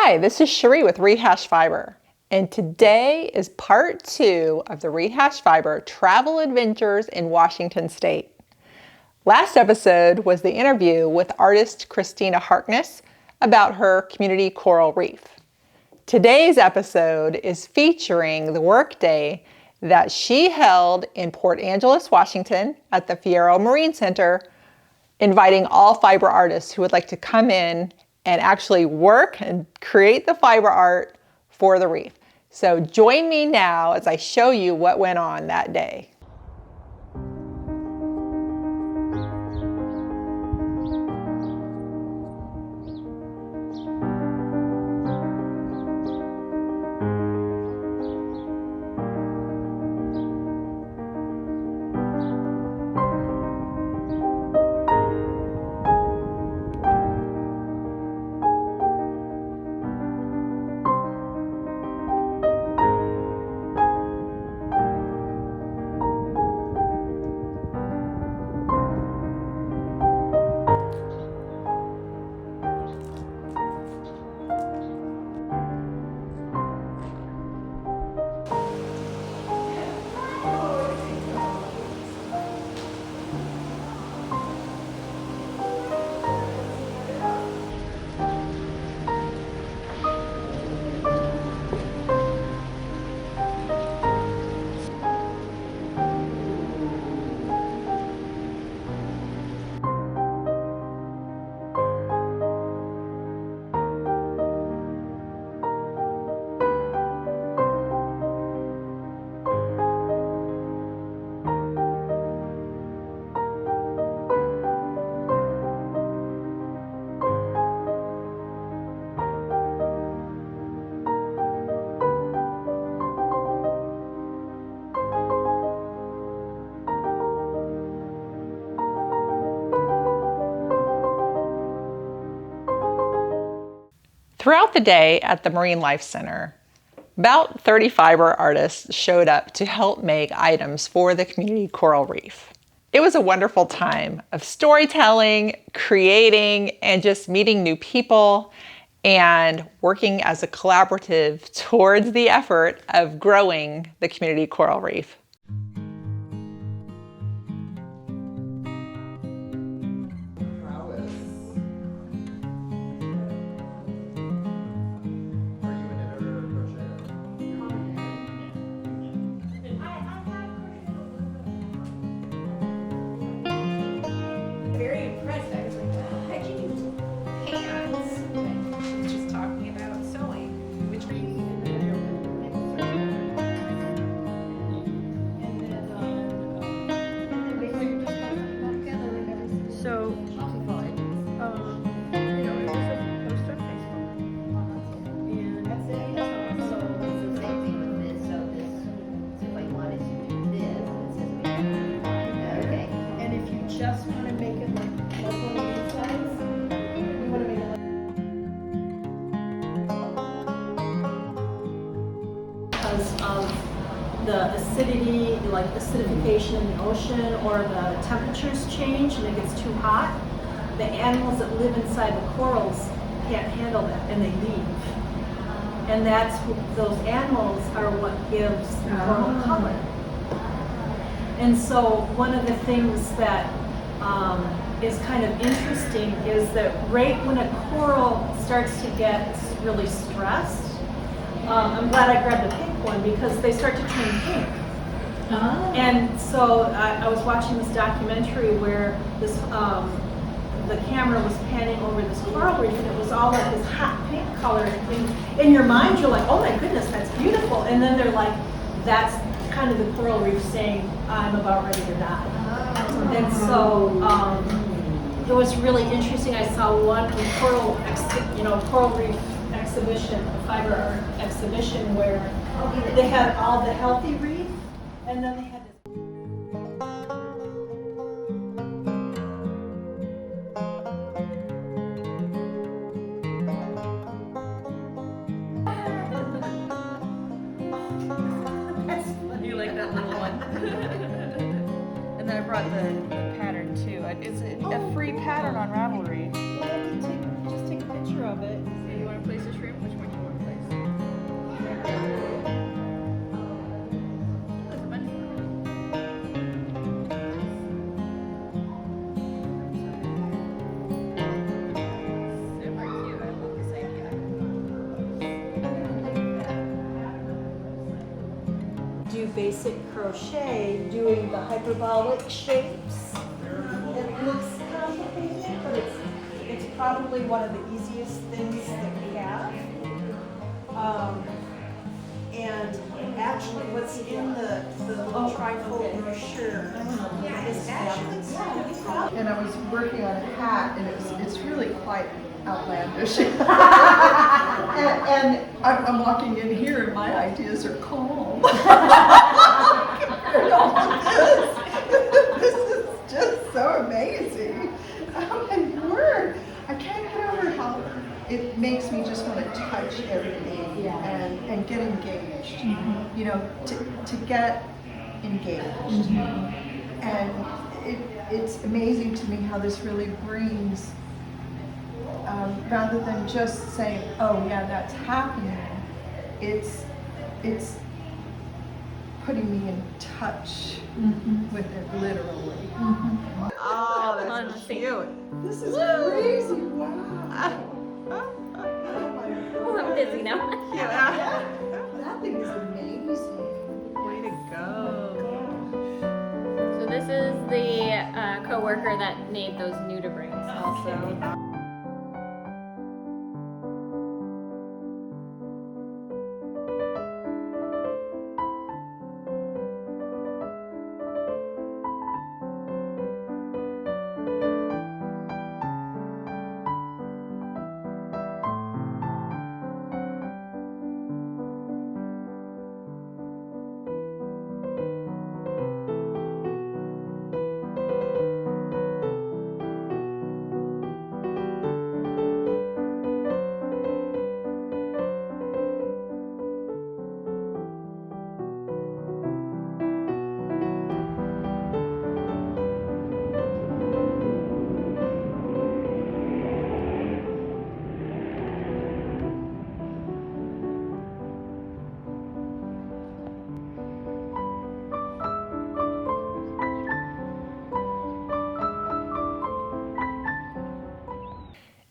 Hi, this is Cherie with Rehash Fiber, and today is part 2 of the Rehash Fiber travel adventures in Washington State. Last episode was the interview with artist Christina Harkness about her community coral reef. Today's episode is featuring the workday that she held in Port Angeles, Washington at the Fierro Marine Center, inviting all fiber artists who would like to come in and actually work and create the fiber art for the reef. So join me now as I show you what went on that day. Throughout the day at the Marine Life Center, about 30 fiber artists showed up to help make items for the community coral reef. It was a wonderful time of storytelling, creating, and just meeting new people and working as a collaborative towards the effort of growing the community coral reef. Just want to make it like one of these size. We want to make it like because of the acidity, like acidification in the ocean, or the temperatures change and it gets too hot. The animals that live inside the corals can't handle that and they leave. And those animals are what gives the coral color. And so one of the things that is kind of interesting is that right when a coral starts to get really stressed, I'm glad I grabbed the pink one because they start to turn pink. Oh. And so I was watching this documentary where this the camera was panning over this coral reef and it was all like this hot pink color. And in your mind you're like, oh my goodness, that's beautiful. And then they're like, that's kind of the coral reef saying, I'm about ready to die. Oh. And so it was really interesting. I saw one coral reef exhibition, a fiber art exhibition, where they had all the healthy reef, and then they had this. You like that little one? And then I brought the pattern too. It's a free pattern on Ravelry. Well, just take a picture of it. Do you want to place a shrimp? Which one? basic crochet doing the hyperbolic shapes. It looks complicated, but it's probably one of the easiest things that we have. And actually what's in the little trifold brochure is actually probably. And I was working on a hat, and it's really quite outlandish. and I'm walking in here, and my ideas are calm. This is just so amazing. Oh my word! I can't get over how it makes me just want to touch everything and get engaged. Mm-hmm. You know, to get engaged. Mm-hmm. And it's amazing to me how this really brings, rather than just saying, oh yeah, that's happening, it's putting me in touch with it literally. Mm-hmm. Oh, that's cute. This is crazy, wow. Oh, I'm busy now. That thing is amazing. Way to go. So this is the co-worker that made those nudibranchs also.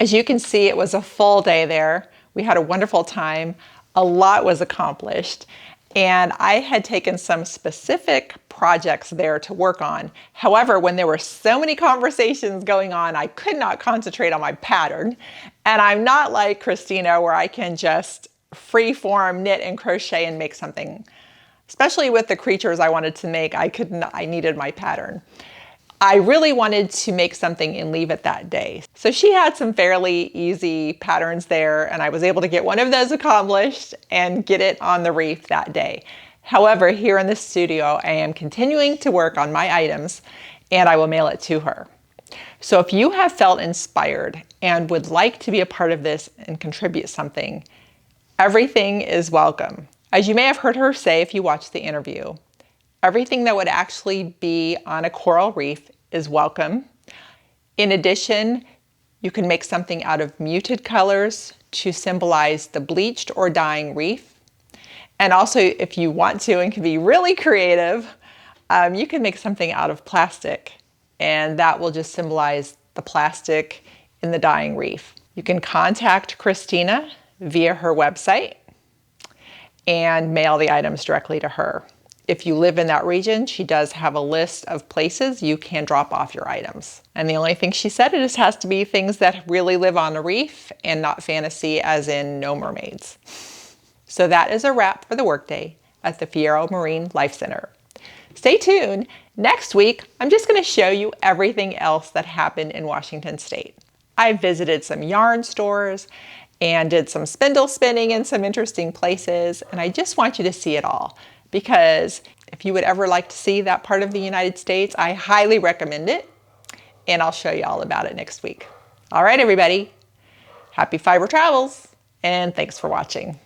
As you can see, it was a full day there. We had a wonderful time. A lot was accomplished. And I had taken some specific projects there to work on. However, when there were so many conversations going on, I could not concentrate on my pattern. And I'm not like Christina, where I can just free form knit and crochet and make something. Especially with the creatures I wanted to make, I needed my pattern. I really wanted to make something and leave it that day. So she had some fairly easy patterns there, and I was able to get one of those accomplished and get it on the reef that day. However, here in the studio, I am continuing to work on my items, and I will mail it to her. So if you have felt inspired and would like to be a part of this and contribute something, everything is welcome. As you may have heard her say if you watched the interview, everything that would actually be on a coral reef is welcome. In addition, you can make something out of muted colors to symbolize the bleached or dying reef. And also, if you want to and can be really creative, you can make something out of plastic, and that will just symbolize the plastic in the dying reef. You can contact Christina via her website and mail the items directly to her. If you live in that region, she does have a list of places you can drop off your items. And the only thing she said, it just has to be things that really live on a reef and not fantasy, as in no mermaids. So that is a wrap for the workday at the Fierro Marine Life Center. Stay tuned. Next week, I'm just going to show you everything else that happened in Washington State. I visited some yarn stores and did some spindle spinning in some interesting places, and I just want you to see it all. Because if you would ever like to see that part of the United States, I highly recommend it, and I'll show you all about it next week. All right, everybody, happy fiber travels, and thanks for watching.